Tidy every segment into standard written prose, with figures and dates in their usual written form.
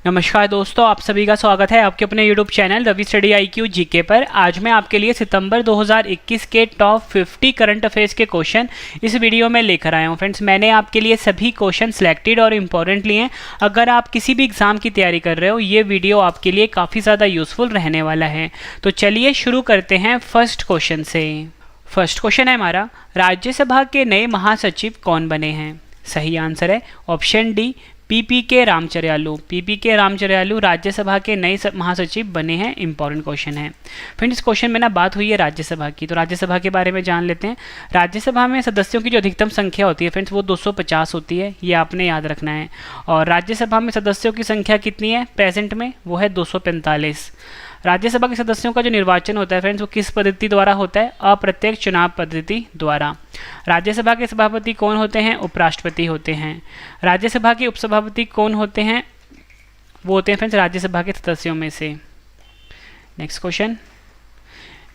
नमस्कार दोस्तों, आप सभी का स्वागत है आपके अपने YouTube channel Ravi study IQ GK पर। आज मैं आपके लिए सितंबर 2021 के टॉप 50 करंट अफेयर्स के क्वेश्चन इस वीडियो में लेकर आया हूं। फ्रेंड्स, मैंने आपके लिए सभी क्वेश्चन सिलेक्टेड और इम्पोर्टेंट लिए हैं। अगर आप किसी भी एग्जाम की तैयारी कर रहे हो, ये वीडियो आपके लिए काफ़ी ज़्यादा यूजफुल रहने वाला है। तो चलिए शुरू करते हैं फर्स्ट क्वेश्चन से। फर्स्ट क्वेश्चन है हमारा, राज्यसभा के नए महासचिव कौन बने हैं? सही आंसर है option D, PPK रामचरियालू। PPK रामचरियालू Rajya Sabha के नए महासचिव बने हैं। इंपॉर्टेंट क्वेश्चन है। फ्रेंड्स, इस क्वेश्चन में ना बात हुई है राज्यसभा की, तो राज्यसभा के बारे में जान लेते हैं। राज्यसभा में सदस्यों की जो अधिकतम संख्या होती है फ्रेंड्स, वो 250 होती है, ये आपने याद रखना है। और राज्यसभा में सदस्यों की संख्या कितनी है प्रेजेंट में? वो है 245। राज्यसभा के सदस्यों का जो निर्वाचन होता है फ्रेंड्स, वो किस पद्धति द्वारा होता है? अप्रत्यक्ष चुनाव पद्धति द्वारा। राज्यसभा के सभापति कौन होते हैं? उपराष्ट्रपति होते हैं। राज्यसभा के उपसभापति कौन होते हैं? वो होते हैं फ्रेंड्स राज्यसभा के सदस्यों में से। नेक्स्ट क्वेश्चन,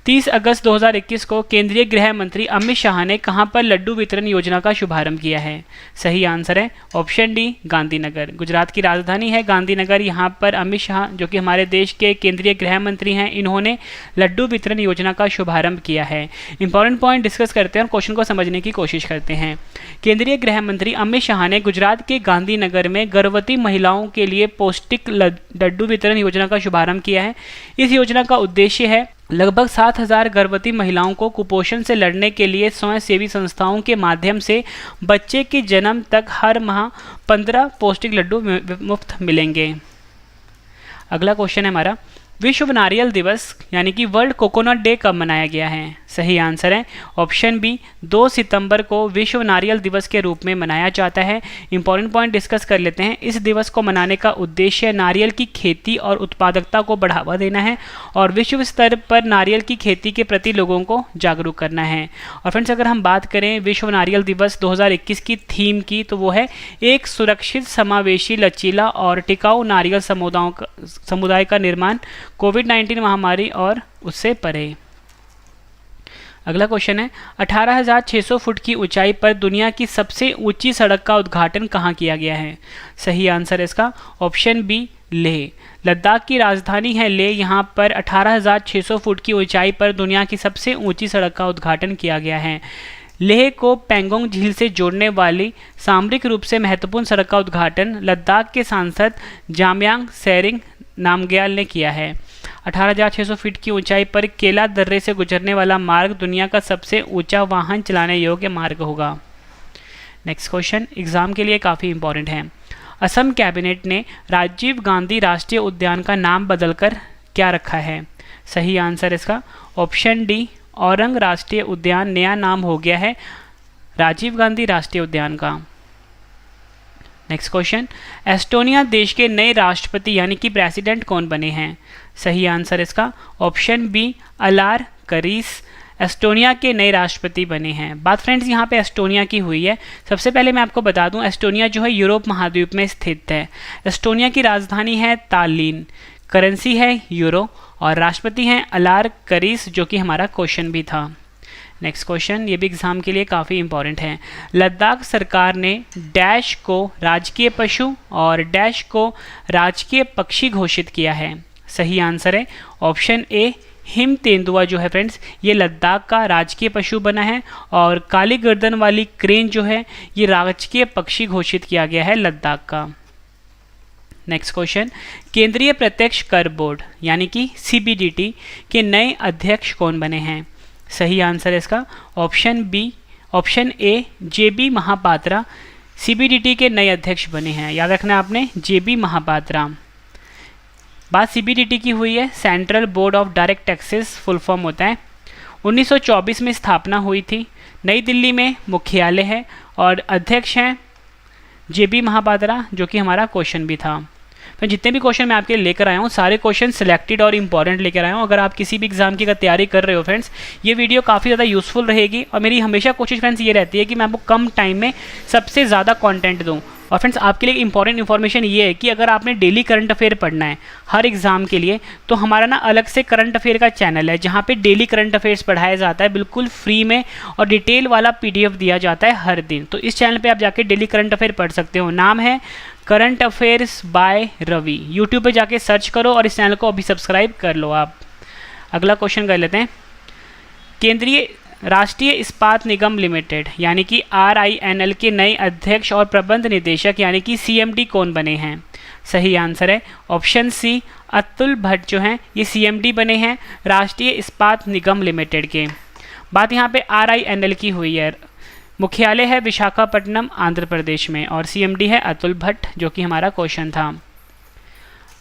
30 अगस्त 2021 को केंद्रीय गृह मंत्री अमित शाह ने कहां पर लड्डू वितरण योजना का शुभारंभ किया है? सही आंसर है ऑप्शन डी, गांधीनगर। गुजरात की राजधानी है गांधीनगर। यहां पर अमित शाह, जो कि हमारे देश के केंद्रीय गृह मंत्री हैं, इन्होंने लड्डू वितरण योजना का शुभारंभ किया है। इंपॉर्टेंट पॉइंट डिस्कस करते हैं और क्वेश्चन को समझने की कोशिश करते हैं। केंद्रीय गृह मंत्री अमित शाह ने गुजरात के गांधीनगर में गर्भवती महिलाओं के लिए पौष्टिक लड्डू वितरण योजना का शुभारंभ किया है। इस योजना का उद्देश्य है लगभग 7,000 गर्भवती महिलाओं को कुपोषण से लड़ने के लिए स्वयंसेवी संस्थाओं के माध्यम से बच्चे के जन्म तक हर माह 15 पौष्टिक लड्डू मुफ्त मिलेंगे। अगला क्वेश्चन है हमारा, विश्व नारियल दिवस यानी कि वर्ल्ड कोकोनट डे कब मनाया गया है? सही आंसर है ऑप्शन बी, 2 सितंबर को विश्व नारियल दिवस के रूप में मनाया जाता है। इंपॉर्टेंट पॉइंट डिस्कस कर लेते हैं। इस दिवस को मनाने का उद्देश्य नारियल की खेती और उत्पादकता को बढ़ावा देना है और विश्व स्तर पर नारियल की खेती के प्रति लोगों को जागरूक करना है। और फ्रेंड्स, अगर हम बात करें विश्व नारियल दिवस 2021 की थीम की, तो वो है एक सुरक्षित, समावेशी, लचीला और टिकाऊ नारियल समुदाय का निर्माण कोविड-19 महामारी और उससे परे। अगला क्वेश्चन है, 18,600 फुट की ऊंचाई पर दुनिया की सबसे ऊंची सड़क का उद्घाटन कहाँ किया गया है? सही आंसर है इसका ऑप्शन बी, लेह। लद्दाख की राजधानी है लेह। यहाँ पर 18,600 फुट की ऊंचाई पर दुनिया की सबसे ऊंची सड़क का उद्घाटन किया गया है। लेह को पैंगोंग झील से जोड़ने वाली सामरिक रूप से महत्वपूर्ण सड़क का उद्घाटन लद्दाख के सांसद जामयांग सेरिंग नामग्याल ने किया है। 18,600 फीट की ऊंचाई पर केला दर्रे से गुजरने वाला मार्ग दुनिया का सबसे ऊंचा वाहन चलाने योग्य मार्ग होगा। नेक्स्ट क्वेश्चन एग्जाम के लिए काफ़ी इंपॉर्टेंट है। असम कैबिनेट ने राजीव गांधी राष्ट्रीय उद्यान का नाम बदलकर क्या रखा है? सही आंसर इसका ऑप्शन डी, औरंग राष्ट्रीय उद्यान नया नाम हो गया है राजीव गांधी राष्ट्रीय उद्यान का। नेक्स्ट क्वेश्चन, एस्टोनिया देश के नए राष्ट्रपति यानी कि प्रेसिडेंट कौन बने हैं? सही आंसर इसका ऑप्शन बी, अलार करीस एस्टोनिया के नए राष्ट्रपति बने हैं। बात फ्रेंड्स यहाँ पे एस्टोनिया की हुई है। सबसे पहले मैं आपको बता दूं, एस्टोनिया जो है यूरोप महाद्वीप में स्थित है। एस्टोनिया की राजधानी है तालिन, करेंसी है यूरो और राष्ट्रपति हैं अलार करीस, जो कि हमारा क्वेश्चन भी था। नेक्स्ट क्वेश्चन, ये भी एग्जाम के लिए काफ़ी इंपॉर्टेंट है। लद्दाख सरकार ने डैश को राजकीय पशु और डैश को राजकीय पक्षी घोषित किया है। सही आंसर है ऑप्शन ए, हिम तेंदुआ जो है फ्रेंड्स, ये लद्दाख का राजकीय पशु बना है और काली गर्दन वाली क्रेन जो है ये राजकीय पक्षी घोषित किया गया है लद्दाख का। नेक्स्ट क्वेश्चन, केंद्रीय प्रत्यक्ष कर बोर्ड यानी कि CBDT के नए अध्यक्ष कौन बने हैं? सही आंसर है इसका option B, option A, JB Mahapatra CBDT के नए अध्यक्ष बने हैं। याद रखना आपने, JB महापात्रा। बात CBDT की हुई है, central board of direct taxes full form होता है। 1924 में स्थापना हुई थी। नई दिल्ली में मुख्यालय है और अध्यक्ष हैं JB महापात्रा, जो कि हमारा क्वेश्चन भी था। फिर जितने भी क्वेश्चन मैं आपके लेकर आया हूँ सारे क्वेश्चन सिलेक्टेड और इंपॉर्टेंट लेकर आया हूँ। अगर आप किसी भी एग्जाम की तैयारी कर रहे हो फ्रेंड्स, ये वीडियो काफ़ी ज़्यादा यूजफुल रहेगी और मेरी हमेशा कोशिश फ्रेंड्स ये रहती है कि मैं आपको कम टाइम में सबसे ज़्यादा कंटेंट दूँ। और फ्रेंड्स, आपके लिए इंपॉर्टेंट इन्फॉर्मेशन ये है कि अगर आपने डेली करंट अफेयर पढ़ना है हर एग्जाम के लिए, तो हमारा ना अलग से करंट अफेयर का चैनल है जहाँ पे डेली करंट अफेयर्स पढ़ाया जाता है बिल्कुल फ्री में और डिटेल वाला PDF दिया जाता है हर दिन। तो इस चैनल पे आप जाके डेली करंट अफेयर पढ़ सकते हो। नाम है current affairs by Ravi. YouTube पे जाके सर्च करो और इस चैनल को अभी सब्सक्राइब कर लो आप। अगला क्वेश्चन कर लेते हैं। केंद्रीय राष्ट्रीय इस्पात निगम लिमिटेड यानी कि RINL के नए अध्यक्ष और प्रबंध निदेशक यानी कि CMD कौन बने हैं? सही आंसर है ऑप्शन सी, अतुल भट्ट जो हैं ये CMD बने हैं राष्ट्रीय इस्पात निगम लिमिटेड के। बात यहाँ पे RINL की हुई है। मुख्यालय है विशाखापट्टनम आंध्र प्रदेश में और CMD है अतुल भट्ट, जो कि हमारा क्वेश्चन था।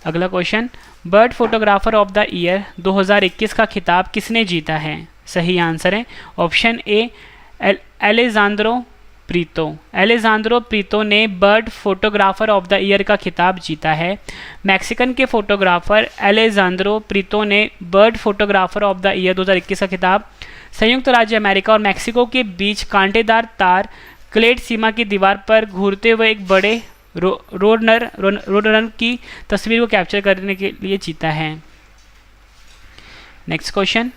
अगला question, bird photographer of the year 2021 का खिताब किसने जीता है? सही आंसर है option A, Alejandro Prieto. Alejandro Prieto ने bird photographer of the year का खिताब जीता है। मैक्सिकन के फोटोग्राफर एलेजांद्रो प्रीतो ने bird photographer of the year 2021 का खिताब संयुक्त राज्य अमेरिका और मैक्सिको के बीच कांटेदार तार क्लेट सीमा की दीवार पर घूरते हुए एक बड़े रोडरनर की तस्वीर को कैप्चर करने के लिए जीता है। नेक्स्ट क्वेश्चन,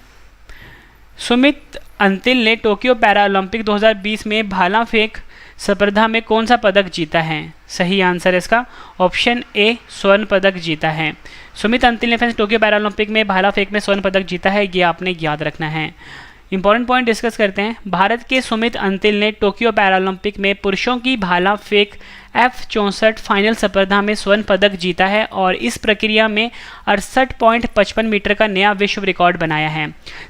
सुमित अंतिल ने टोक्यो पैरालंपिक 2020 में भाला फेंक स्पर्धा में कौन सा पदक जीता है? सही आंसर है इसका ऑप्शन ए, स्वर्ण पदक जीता है। सुमित अंतिल ने फ्रेंड्स टोक्यो पैरालंपिक में भाला फेंक में स्वर्ण पदक जीता है, ये आपने याद रखना है। इंपॉर्टेंट पॉइंट डिस्कस करते हैं। भारत के सुमित अंतिल ने टोक्यो पैरालंपिक में पुरुषों की भाला फेंक F64 फाइनल स्पर्धा में स्वर्ण पदक जीता है और इस प्रक्रिया में 68.55 मीटर का नया विश्व रिकॉर्ड बनाया है।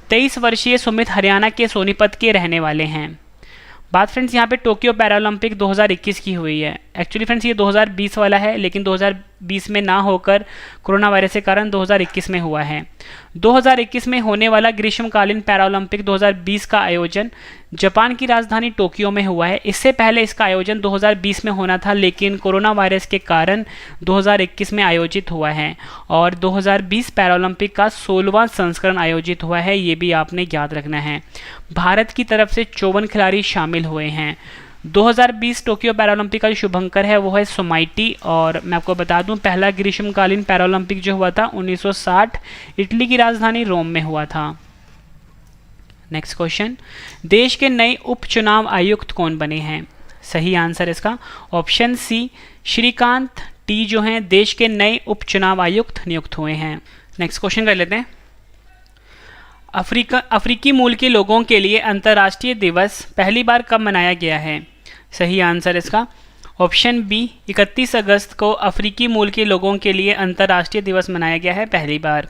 23 वर्षीय सुमित हरियाणा के सोनीपत के रहने वाले हैं। बात फ्रेंड्स यहाँ पे टोक्यो पैरालंपिक 2021 की हुई है। एक्चुअली फ्रेंड्स ये 2020 वाला है, लेकिन 2020 में ना होकर कोरोना वायरस के कारण 2021 में हुआ है। 2021 में होने वाला ग्रीष्मकालीन पैरालंपिक 2020 का आयोजन जापान की राजधानी टोक्यो में हुआ है। इससे पहले इसका आयोजन 2020 में होना था, लेकिन कोरोना वायरस के कारण 2021 में आयोजित हुआ है और 2020 पैरालंपिक का 16वां संस्करण आयोजित हुआ है, ये भी आपने याद रखना है। भारत की तरफ से 54 खिलाड़ी शामिल हुए हैं। 2020 टोक्यो पैरालंपिक का जो शुभंकर है वो है सोमाइटी, और मैं आपको बता दूं पहला ग्रीष्मकालीन पैरालंपिक जो हुआ था 1960 इटली की राजधानी रोम में हुआ था। नेक्स्ट क्वेश्चन, देश के नए उपचुनाव आयुक्त कौन बने हैं? सही आंसर इसका ऑप्शन सी, श्रीकांत टी जो हैं देश के नए उपचुनाव आयुक्त नियुक्त हुए हैं। नेक्स्ट क्वेश्चन कर लेते हैं। अफ्रीकी मूल के लोगों के लिए अंतर्राष्ट्रीय दिवस पहली बार कब मनाया गया है? सही आंसर इसका ऑप्शन बी, 31 अगस्त को अफ्रीकी मूल के लोगों के लिए अंतर्राष्ट्रीय दिवस मनाया गया है पहली बार।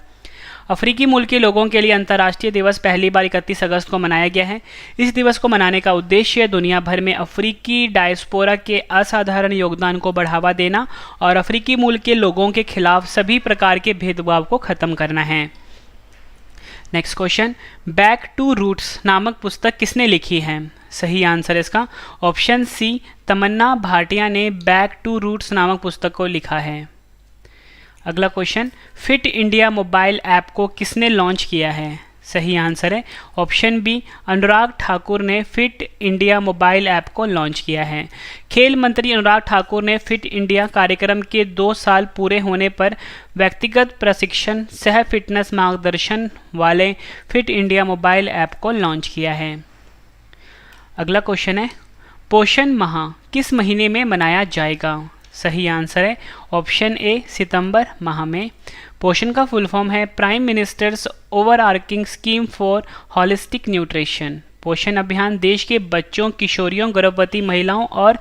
अफ्रीकी मूल के लोगों के लिए अंतर्राष्ट्रीय दिवस पहली बार 31 अगस्त को मनाया गया है। इस दिवस को मनाने का उद्देश्य दुनिया भर में अफ्रीकी डायस्पोरा के असाधारण योगदान को बढ़ावा देना और अफ्रीकी मूल के लोगों के खिलाफ सभी प्रकार के भेदभाव को खत्म करना है। Next question, back to roots नामक पुस्तक किसने लिखी है? सही आंसर इसका ऑप्शन सी, तमन्ना भाटिया ने बैक टू रूट्स नामक पुस्तक को लिखा है। अगला question, fit India mobile app को किसने लॉन्च किया है? सही आंसर है ऑप्शन बी, अनुराग ठाकुर ने फिट इंडिया मोबाइल ऐप को लॉन्च किया है। खेल मंत्री अनुराग ठाकुर ने फिट इंडिया कार्यक्रम के 2 साल पूरे होने पर व्यक्तिगत प्रशिक्षण सह फिटनेस मार्गदर्शन वाले फिट इंडिया मोबाइल ऐप को लॉन्च किया है। अगला क्वेश्चन है, पोषण माह किस महीने में मनाया जाएगा? सही आंसर है ऑप्शन ए, सितंबर माह में। पोषण का फुल फॉर्म है prime ministers overarching scheme for holistic nutrition. पोषण अभियान देश के बच्चों, किशोरियों, गर्भवती महिलाओं और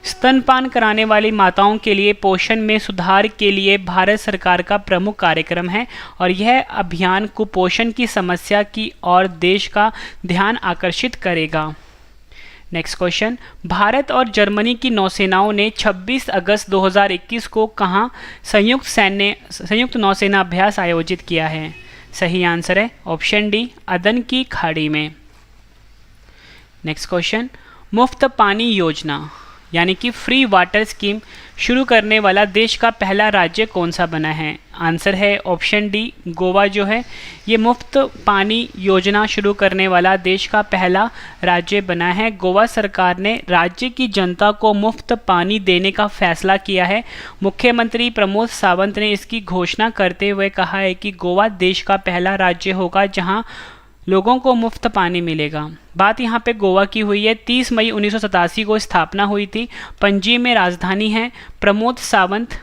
स्तनपान कराने वाली माताओं के लिए पोषण में सुधार के लिए भारत सरकार का प्रमुख कार्यक्रम है और यह अभियान कुपोषण की समस्या की ओर देश का ध्यान आकर्षित करेगा। नेक्स्ट क्वेश्चन, भारत और जर्मनी की नौसेनाओं ने 26 अगस्त 2021 को कहां संयुक्त नौसेना अभ्यास आयोजित किया है? सही आंसर है ऑप्शन डी, अदन की खाड़ी में। नेक्स्ट क्वेश्चन, मुफ्त पानी योजना यानी कि फ्री वाटर स्कीम शुरू करने वाला देश का पहला राज्य कौन सा बना है? आंसर है ऑप्शन डी, गोवा जो है ये मुफ्त पानी योजना शुरू करने वाला देश का पहला राज्य बना है। गोवा सरकार ने राज्य की जनता को मुफ्त पानी देने का फैसला किया है। मुख्यमंत्री प्रमोद सावंत ने इसकी घोषणा करते हुए कहा है कि गोवा देश का पहला राज्य होगा जहां लोगों को मुफ्त पानी मिलेगा। बात यहाँ पे गोवा की हुई है। 30 मई 1987 को स्थापना हुई थी। पणजी में राजधानी है। प्रमोद सावंत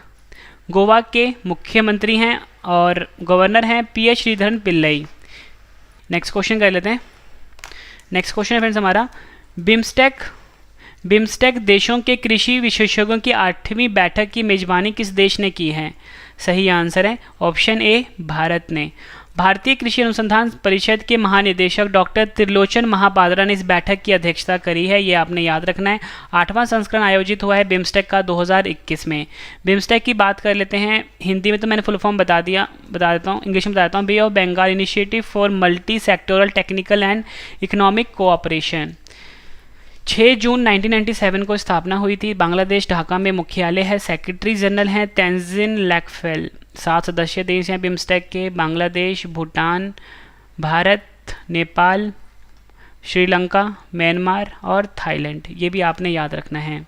गोवा के मुख्यमंत्री हैं और गवर्नर हैं pH Sreedharan Pillai. Next question कर लेते हैं। नेक्स्ट क्वेश्चन है फ्रेंड्स हमारा, बिम्स्टेक देशों के कृषि विशेषज्ञों की 8वीं बैठक की मेजबानी किस देश ने की है? सही आंसर है ऑप्शन ए, भारत ने। भारतीय कृषि अनुसंधान परिषद के महानिदेशक डॉक्टर त्रिलोचन महापात्रा ने इस बैठक की अध्यक्षता करी है, ये आपने याद रखना है। 8वां संस्करण आयोजित हुआ है बिम्स्टेक का 2021 में। बिम्स्टेक की बात कर लेते हैं। हिंदी में तो मैंने फुल फॉर्म बता देता हूँ, इंग्लिश में बता देता हूँ। Bay of Bengal initiative for multi sectoral technical and economic cooperation. 6 जून 1997 को स्थापना हुई थी। बांग्लादेश ढाका में मुख्यालय है। सेक्रेटरी जनरल हैं तेंजिन लैकफेल। 7 सदस्य देश हैं बिम्स्टेक के, बांग्लादेश, भूटान, भारत, नेपाल, श्रीलंका, म्यांमार और थाईलैंड। ये भी आपने याद रखना है।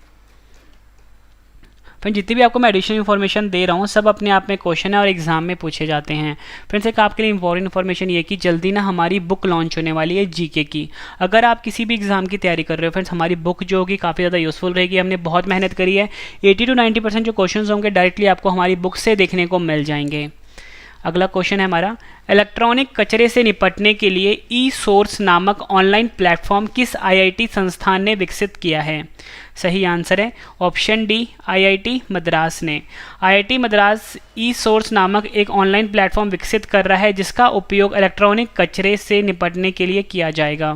फ्रेंड्स जितनी भी आपको मैं एडिशनल इन्फॉर्मेशन दे रहा हूँ सब अपने आप में क्वेश्चन है और एग्जाम में पूछे जाते हैं। फ्रेंड्स एक आपके लिए इंपॉर्टेंट इन्फॉर्मेशन ये कि जल्दी ना हमारी बुक लॉन्च होने वाली है जीके की। अगर आप किसी भी एग्जाम की तैयारी कर रहे हो फ्रेंड्स, हमारी बुक जो होगी काफ़ी ज़्यादा यूजफुल रहेगी। हमने बहुत मेहनत करी है। 80 to 90% जो क्वेश्चन होंगे डायरेक्टली आपको हमारी बुक से देखने को मिल जाएंगे। अगला क्वेश्चन है हमारा, इलेक्ट्रॉनिक कचरे से निपटने के लिए ई सोर्स नामक ऑनलाइन प्लेटफॉर्म किस आईआईटी संस्थान ने विकसित किया है? सही आंसर है ऑप्शन डी, आईआईटी मद्रास ने। आईआईटी मद्रास ई सोर्स नामक एक ऑनलाइन प्लेटफॉर्म विकसित कर रहा है जिसका उपयोग इलेक्ट्रॉनिक कचरे से निपटने के लिए किया जाएगा।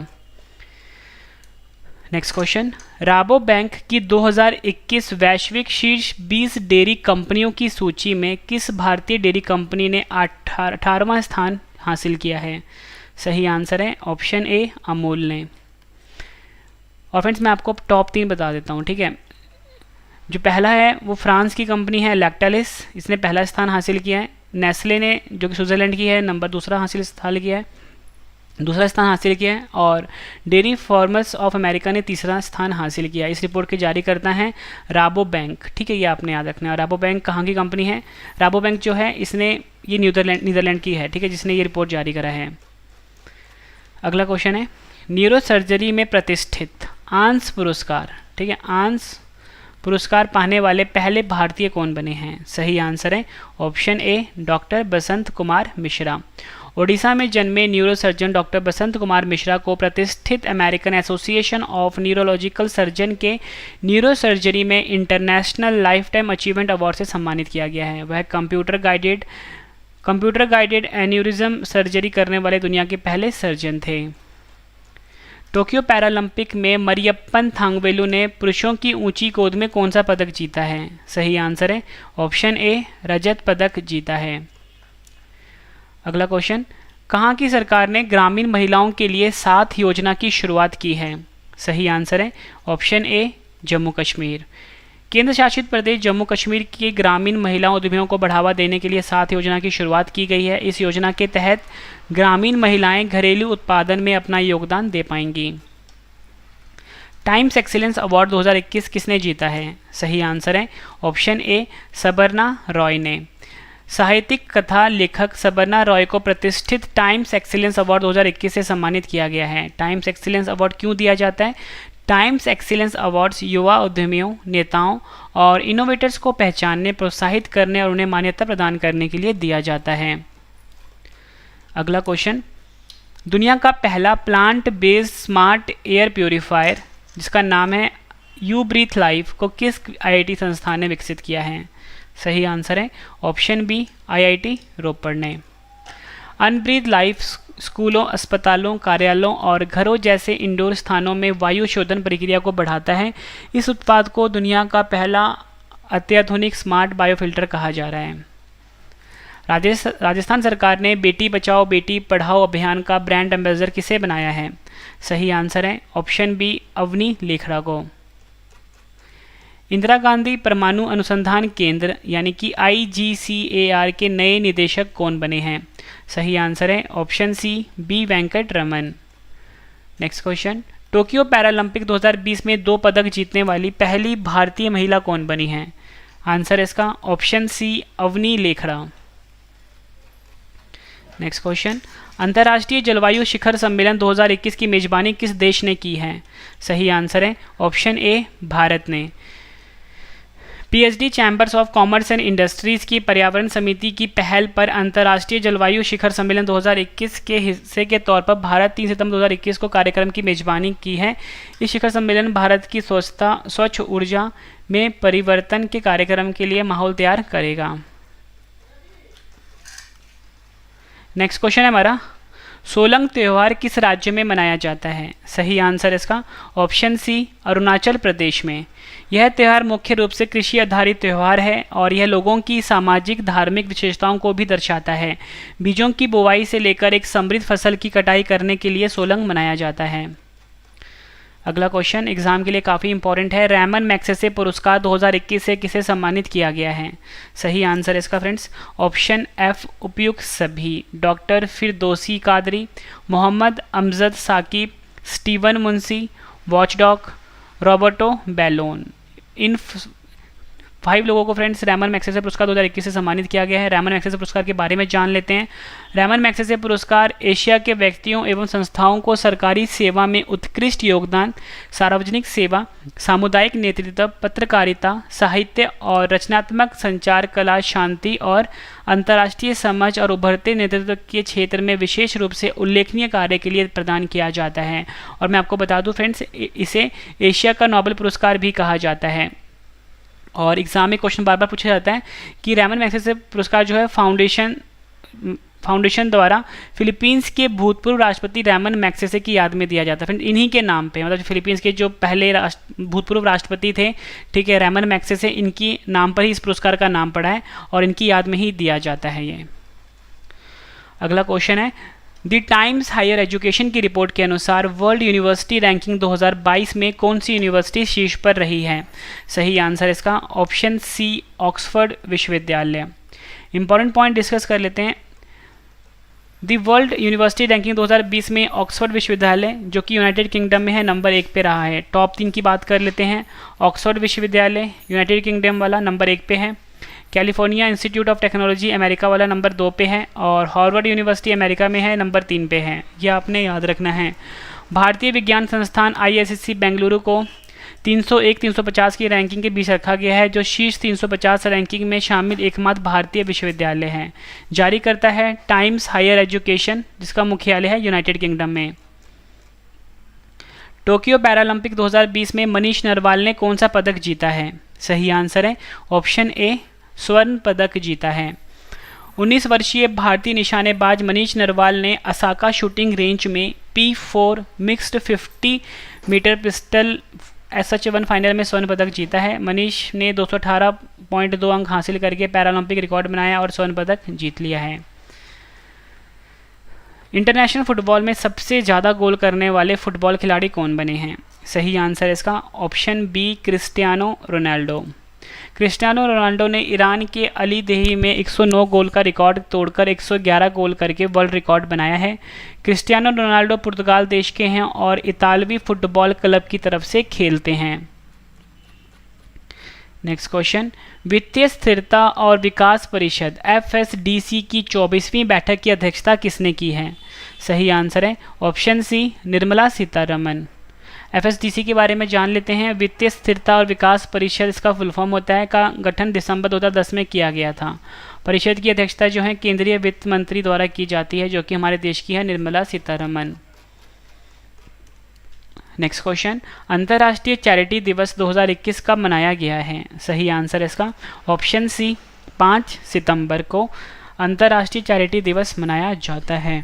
नेक्स्ट क्वेश्चन, राबो बैंक की 2021 वैश्विक शीर्ष 20 डेयरी कंपनियों की सूची में किस भारतीय डेयरी कंपनी ने 18वां स्थान हासिल किया है? सही आंसर है ऑप्शन ए, अमूल ने। और फ्रेंड्स मैं आपको टॉप 3 बता देता हूँ, ठीक है। जो पहला है वो फ्रांस की कंपनी है लैक्टालिस, इसने पहला स्थान हासिल किया है। नेस्ले ने जो कि स्विट्जरलैंड की है दूसरा स्थान हासिल किया है। और डेयरी फार्मर्स ऑफ अमेरिका ने तीसरा स्थान हासिल किया। इस रिपोर्ट के जारी करता है राबो बैंक, ठीक है, ये आपने याद रखना है। राबो बैंक कहाँ की कंपनी है? राबो बैंक जो है इसने ये नीदरलैंड की है, ठीक है, जिसने ये रिपोर्ट जारी करा है। अगला क्वेश्चन है, न्यूरो सर्जरी में प्रतिष्ठित आंस पुरस्कार, ठीक है, आंस पुरस्कार पाने वाले पहले भारतीय कौन बने हैं? सही आंसर है ऑप्शन ए, डॉक्टर बसंत कुमार मिश्रा। ओडिशा में जन्मे न्यूरोसर्जन डॉक्टर बसंत कुमार मिश्रा को प्रतिष्ठित American association of neurological surgeon के न्यूरोसर्जरी में international life time achievement award से सम्मानित किया गया है। वह कंप्यूटर गाइडेड एन्यूरिज्म सर्जरी करने वाले दुनिया के पहले सर्जन थे। टोक्यो पैरालंपिक में मरियप्पन थांगवेलु ने पुरुषों की ऊंची गोद में कौन सा पदक जीता है? सही आंसर है ऑप्शन ए, रजत पदक जीता है। अगला क्वेश्चन, कहाँ की सरकार ने ग्रामीण महिलाओं के लिए 7 योजना की शुरुआत की है? सही आंसर है ऑप्शन ए, जम्मू कश्मीर। केंद्र शासित प्रदेश जम्मू कश्मीर की ग्रामीण महिला उद्यमियों को बढ़ावा देने के लिए 7 योजना की शुरुआत की गई है। इस योजना के तहत ग्रामीण महिलाएं घरेलू उत्पादन में अपना योगदान दे पाएंगी। टाइम्स एक्सीलेंस अवार्ड 2021 किसने जीता है? सही आंसर है ऑप्शन ए, सबरना रॉय ने। साहित्यिक कथा लेखक सबरना रॉय को प्रतिष्ठित टाइम्स एक्सीलेंस अवार्ड 2021 से सम्मानित किया गया है। टाइम्स एक्सीलेंस अवार्ड क्यों दिया जाता है? टाइम्स एक्सीलेंस अवार्ड्स युवा उद्यमियों, नेताओं और इनोवेटर्स को पहचानने, प्रोत्साहित करने और उन्हें मान्यता प्रदान करने के लिए दिया जाता है। अगला क्वेश्चन, दुनिया का पहला plant based smart air purifier जिसका नाम है यू ब्रीथ लाइफ को किस आईआईटी संस्थान ने विकसित किया है? सही आंसर है ऑप्शन बी, आईआईटी रोपड़ ने। अनब्रीथ लाइफ स्कूलों, अस्पतालों, कार्यालयों और घरों जैसे इंडोर स्थानों में वायु शोधन प्रक्रिया को बढ़ाता है। इस उत्पाद को दुनिया का पहला अत्याधुनिक स्मार्ट बायोफिल्टर कहा जा रहा है। राजस्थान सरकार ने बेटी बचाओ बेटी पढ़ाओ अभियान का ब्रांड एम्बेसडर किसे बनाया है? सही आंसर है ऑप्शन बी, अवनी लेखड़ा को। इंदिरा गांधी परमाणु अनुसंधान केंद्र यानी कि IGCAR के नए निदेशक कौन बने हैं? सही आंसर है option C, B Venkat Raman. Next question, Tokyo Paralympic 2020 में 2 पदक जीतने वाली पहली भारतीय महिला कौन बनी है? आंसर इसका option C, Avani Lekhara. Next question, अंतर्राष्ट्रीय जलवायु शिखर सम्मेलन 2021 की मेजबानी किस देश ने की है? सही आंसर है ऑप्शन ए, भारत ने। PhD chambers of commerce and industries की पर्यावरण समिति की पहल पर अंतर्राष्ट्रीय जलवायु शिखर सम्मेलन 2021 के हिस्से के तौर पर भारत 3 सितंबर 2021 को कार्यक्रम की मेजबानी की है। इस शिखर सम्मेलन भारत की स्वच्छ ऊर्जा में परिवर्तन के कार्यक्रम के लिए माहौल तैयार करेगा। नेक्स्ट क्वेश्चन है हमारा, सोलंग त्यौहार किस राज्य में मनाया जाता है? सही आंसर इसका ऑप्शन सी, अरुणाचल प्रदेश में। यह त्यौहार मुख्य रूप से कृषि आधारित त्यौहार है और यह लोगों की सामाजिक धार्मिक विशेषताओं को भी दर्शाता है। बीजों की बुवाई से लेकर एक समृद्ध फसल की कटाई करने के लिए सोलंग मनाया जाता है। अगला क्वेश्चन एग्जाम के लिए काफ़ी इंपॉर्टेंट है, रैमन मैग्सेसे पुरस्कार 2021 से किसे सम्मानित किया गया है? सही आंसर इसका फ्रेंड्स ऑप्शन एफ, उपयुक्त सभी। Doctor Firdausi Qadri, Mohammad Amjad Sakib, Steven Munshi, watchdog, Roberto Bellon. इन 5 लोगों को फ्रेंड्स रैमन मैग्सेसे पुरस्कार 2021 से सम्मानित किया गया है। रैमन मैग्सेसे पुरस्कार के बारे में जान लेते हैं। रैमन मैग्सेसे पुरस्कार एशिया के व्यक्तियों एवं संस्थाओं को सरकारी सेवा में उत्कृष्ट योगदान, सार्वजनिक सेवा, सामुदायिक नेतृत्व, पत्रकारिता, साहित्य और रचनात्मक संचार, कला, शांति और अंतर्राष्ट्रीय समझ और उभरते नेतृत्व के क्षेत्र में विशेष रूप से उल्लेखनीय कार्य के लिए प्रदान किया जाता है। और मैं आपको बता दूं फ्रेंड्स, इसे एशिया का नोबेल पुरस्कार भी कहा जाता है। और एग्जाम में क्वेश्चन बार बार पूछा जाता है कि रैमन मैग्सेसे पुरस्कार जो है फाउंडेशन द्वारा फिलीपींस के भूतपूर्व राष्ट्रपति रैमन मैग्सेसे की याद में दिया जाता है। फ्रेंड इन्हीं के नाम पे, मतलब फिलीपींस के जो पहले भूतपूर्व राष्ट्रपति थे, ठीक है, रैमन मैग्सेसे, इनकी नाम पर ही इस पुरस्कार का नाम पड़ा है और इनकी याद में ही दिया जाता है ये। अगला क्वेश्चन है, द टाइम्स हायर एजुकेशन की रिपोर्ट के अनुसार वर्ल्ड यूनिवर्सिटी रैंकिंग 2022 में कौन सी यूनिवर्सिटी शीर्ष पर रही है? सही आंसर इसका ऑप्शन सी, ऑक्सफोर्ड विश्वविद्यालय। इंपॉर्टेंट पॉइंट डिस्कस कर लेते हैं। दी वर्ल्ड यूनिवर्सिटी रैंकिंग 2020 में ऑक्सफोर्ड विश्वविद्यालय, जो कि यूनाइटेड किंगडम में है, नंबर 1 पे रहा है। टॉप 3 की बात कर लेते हैं। ऑक्सफोर्ड विश्वविद्यालय यूनाइटेड किंगडम वाला नंबर 1 पे है। California institute of technology America वाला नंबर 2 पे है और हार्वर्ड यूनिवर्सिटी अमेरिका में है, नंबर 3 पे है। यह आपने याद रखना है। भारतीय विज्ञान संस्थान IISc बेंगलुरु को 301-350 की रैंकिंग के बीच रखा गया है, जो शीर्ष 350 रैंकिंग में शामिल एकमात्र भारतीय विश्वविद्यालय है। जारी करता है टाइम्स हायर एजुकेशन, जिसका मुख्यालय है यूनाइटेड किंगडम में। टोक्यो पैरालंपिक 2020 में मनीष नरवाल ने कौन सा पदक जीता है? सही आंसर है ऑप्शन ए, स्वर्ण पदक जीता है। 19 वर्षीय भारतीय निशानेबाज मनीष नरवाल ने ओसाका शूटिंग रेंज में P4 mixed 50 metre pistol SH1 final में स्वर्ण पदक जीता है। मनीष ने 218.2 अंक हासिल करके पैरालंपिक रिकॉर्ड बनाया और स्वर्ण पदक जीत लिया है। इंटरनेशनल फुटबॉल में सबसे ज़्यादा गोल करने वाले फुटबॉल खिलाड़ी कौन बने हैं? सही आंसर इसका option B, Cristiano Ronaldo. Cristiano Ronaldo ने ईरान के अली देही में 109 गोल का रिकॉर्ड तोड़कर 111 गोल करके वर्ल्ड रिकॉर्ड बनाया है। क्रिस्टियानो रोनाल्डो पुर्तगाल देश के हैं और इतालवी फुटबॉल क्लब की तरफ से खेलते हैं। नेक्स्ट क्वेश्चन, वित्तीय स्थिरता और विकास परिषद FSDC की 24वीं बैठक की अध्यक्षता किसने की है? सही आंसर है option C, Nirmala Sitharaman. FSDC के बारे में जान लेते हैं। वित्तीय स्थिरता और विकास परिषद, इसका फुल फॉर्म होता है, का गठन दिसंबर 2010 में किया गया था। परिषद की अध्यक्षता जो है केंद्रीय वित्त मंत्री द्वारा की जाती है, जो कि हमारे देश की है निर्मला सीतारमन। नेक्स्ट क्वेश्चन, अंतर्राष्ट्रीय चैरिटी दिवस 2021 कब मनाया गया है? सही आंसर इसका ऑप्शन सी, 5 सितंबर को अंतर्राष्ट्रीय चैरिटी दिवस मनाया जाता है।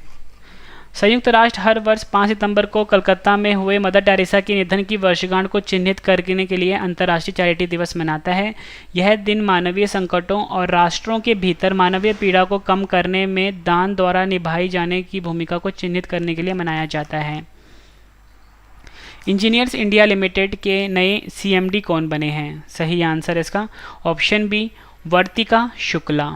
संयुक्त राष्ट्र हर वर्ष 5 सितंबर को कलकत्ता में हुए मदर टेरेसा के निधन की वर्षगांठ को चिन्हित करने के लिए अंतर्राष्ट्रीय चैरिटी दिवस मनाता है। यह दिन मानवीय संकटों और राष्ट्रों के भीतर मानवीय पीड़ा को कम करने में दान द्वारा निभाई जाने की भूमिका को चिन्हित करने के लिए मनाया जाता है। इंजीनियर्स इंडिया लिमिटेड के नए CMD कौन बने हैं? सही आंसर इसका ऑप्शन बी, वर्तिका शुक्ला।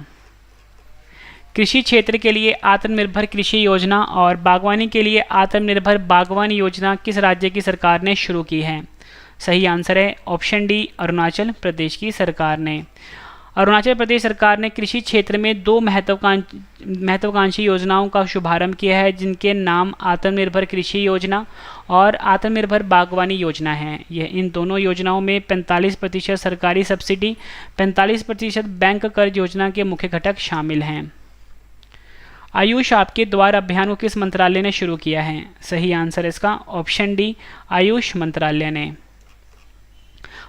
कृषि क्षेत्र के लिए आत्मनिर्भर कृषि योजना और बागवानी के लिए आत्मनिर्भर बागवानी योजना किस राज्य की सरकार ने शुरू की है? सही आंसर है ऑप्शन डी, अरुणाचल प्रदेश की सरकार ने। अरुणाचल प्रदेश सरकार ने कृषि क्षेत्र में 2 महत्वाकांक्षी योजनाओं का शुभारंभ किया है, जिनके नाम आत्मनिर्भर कृषि योजना और आत्मनिर्भर बागवानी योजना है। यह इन दोनों योजनाओं में 45% सरकारी सब्सिडी, 45% बैंक कर्ज योजना के मुख्य घटक शामिल हैं। आयुष आपके द्वार अभियान को किस मंत्रालय ने शुरू किया है? सही आंसर इसका ऑप्शन डी, आयुष मंत्रालय ने।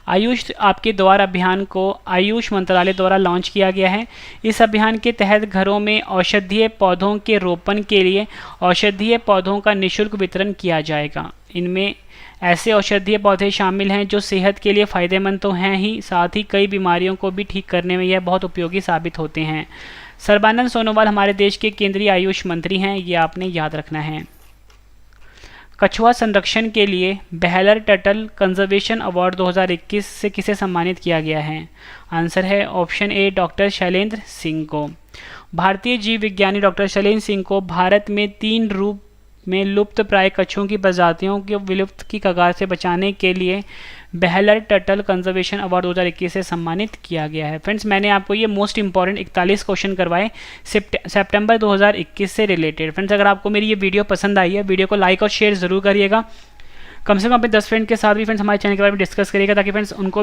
आयुष आपके द्वार अभियान को आयुष मंत्रालय द्वारा लॉन्च किया गया है। इस अभियान के तहत घरों में औषधीय पौधों के रोपण के लिए औषधीय पौधों का निःशुल्क वितरण किया जाएगा। इनमें ऐसे औषधीय पौधे शामिल हैं जो सेहत के लिए फ़ायदेमंद तो हैं ही, साथ ही कई बीमारियों को भी ठीक करने में यह बहुत उपयोगी साबित होते हैं। सर्बानंद सोनोवाल हमारे देश के केंद्रीय आयुष मंत्री हैं, ये आपने याद रखना है। कछुआ संरक्षण के लिए बेहलर टर्टल कंजर्वेशन अवार्ड 2021 से किसे सम्मानित किया गया है? आंसर है ऑप्शन ए, डॉक्टर शैलेंद्र सिंह को। भारतीय जीव विज्ञानी डॉक्टर शैलेंद्र सिंह को भारत में 3 रूप में लुप्त प्राय कछुओं की प्रजातियों को विलुप्त की कगार से बचाने के लिए बेहलर टर्टल कंजर्वेशन अवार्ड 2021 से सम्मानित किया गया है। फ्रेंड्स, मैंने आपको ये मोस्ट इंपॉर्टेंट 41 क्वेश्चन करवाए सितंबर 2021 से रिलेटेड। फ्रेंड्स, अगर आपको मेरी ये वीडियो पसंद आई है, वीडियो को लाइक और शेयर ज़रूर करिएगा। कम से कम अपने 10 फ्रेंड के साथ भी फ्रेंड्स हमारे चैनल के बारे में डिस्कस करिएगा, ताकि फ्रेंड्स उनको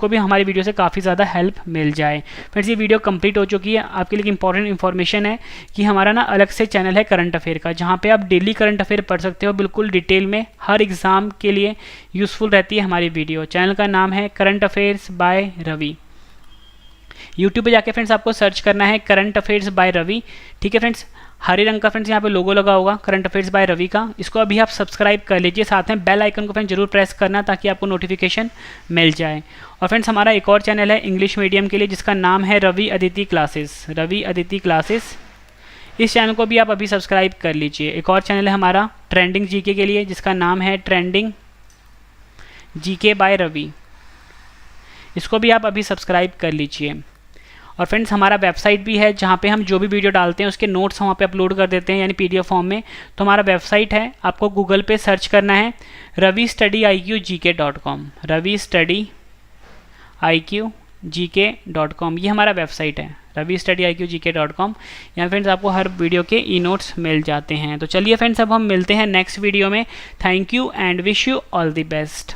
भी हमारी वीडियो से काफ़ी ज़्यादा हेल्प मिल जाए। फ्रेंड्स, ये वीडियो कंप्लीट हो चुकी है। आपके लिए इंपॉर्टेंट इन्फॉर्मेशन है कि हमारा ना अलग से चैनल है करंट अफेयर का, जहाँ पे आप डेली करंट अफेयर पढ़ सकते हो बिल्कुल डिटेल में। हर एग्ज़ाम के लिए यूज़फुल रहती है हमारी वीडियो। चैनल का नाम है current affairs by Ravi. YouTube पे जाके फ्रेंड्स आपको सर्च करना है करंट अफेयर्स बाय रवि। ठीक है फ्रेंड्स, हरे रंग का फ्रेंड्स यहाँ पे लोगो लगा होगा करंट अफेयर्स बाय रवि का। इसको अभी आप सब्सक्राइब कर लीजिए, साथ में बेल आइकन को फ्रेंड्स जरूर प्रेस करना, ताकि आपको नोटिफिकेशन मिल जाए। और फ्रेंड्स, हमारा एक और चैनल है इंग्लिश मीडियम के लिए, जिसका नाम है रवि अदिति क्लासेस। रवि अदिति क्लासेस, इस चैनल को भी आप अभी सब्सक्राइब कर लीजिए। एक और चैनल है हमारा ट्रेंडिंग जीके के लिए, जिसका नाम है ट्रेंडिंग जीके बाय रवि। इसको भी आप अभी सब्सक्राइब कर लीजिए। और फ्रेंड्स, हमारा वेबसाइट भी है, जहाँ पे हम जो भी वीडियो डालते हैं उसके नोट्स वहाँ पे अपलोड कर देते हैं, यानी PDF फॉर्म में। तो हमारा वेबसाइट है, आपको गूगल पे सर्च करना है ravistudiiqgk.com। ravistudiiqgk.com, ये हमारा वेबसाइट है ravistudiiqgk.com। यहाँ फ्रेंड्स आपको हर वीडियो के ई-नोट्स मिल जाते हैं। तो चलिए फ्रेंड्स, अब हम मिलते हैं नेक्स्ट वीडियो में। Thank you and wish you all the best.